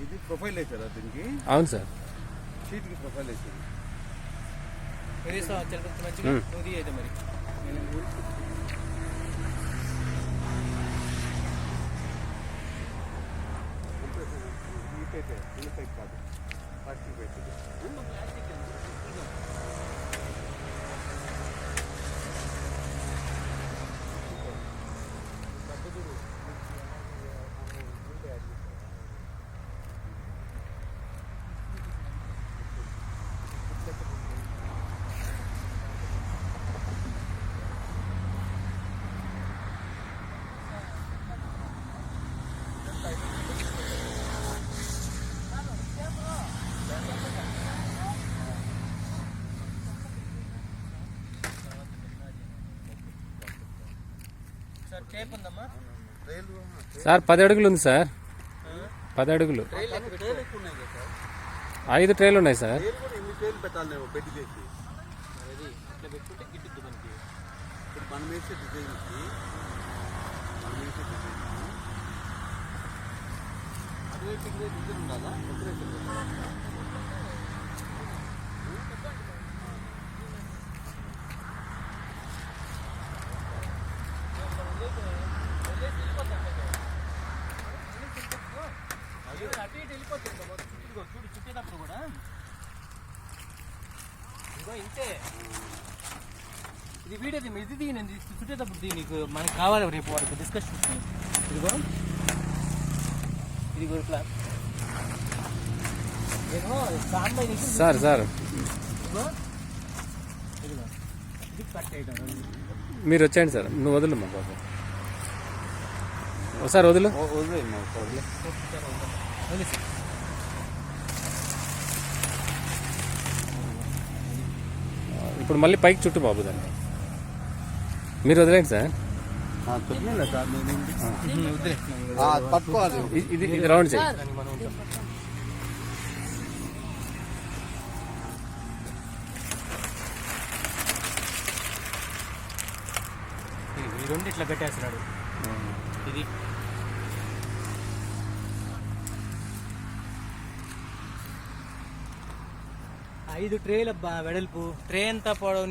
ఇది ప్రొఫైల్ వేసారా దీనికి? అవును సార్, షీట్కి ప్రొఫైల్ వేసారు. అయితే మరి కాదు ప్లాస్టిక్ పెట్టింది. సార్ 10 అడుగులు ఉంది సార్, 10 అడుగులు 5 ట్రేలు ఉన్నాయి సార్. ఎన్ని ట్రేలు పెట్టాలి నేను బెడ్ చేసి? ఇట్లా పెట్టుకుంటే గిట్టుద్దు మనకి. ఇప్పుడు మనం వేసే డిజైన్కి అటువైపు డిజైన్ ఉండాలా? అటు ఇటు వెళ్ళిపోతుంది చూడు, చుట్టేటప్పుడు కూడా ఇదిగో ఇంతే. ఇది వీడియో ఇది దిగి నేను చుట్టేటప్పుడు దిగి నీకు మనకి కావాలి రేపు వారికి డిస్కషన్. ఇదిగో ఇది ఇట్లా నేను సాంబాయి సార్ సార్ ఇదిగో ఇదిగో ఇది కట్ చేయడం. మీరు వచ్చేయండి సార్, నువ్వు వదులు మా బాబు, ఒకసారి వదులు. ఇప్పుడు మళ్ళీ పైకి చుట్టూ బాబు దాన్ని, మీరు వదిలేండి సార్. పట్టుకోవాలి, ఇది రౌండ్ చేయి. ఈ రెండు ఇట్లా పెట్టేస్తున్నాడు. ఇది 5 ట్రేల వెడల్పు, ట్రే ఎంత పొడవు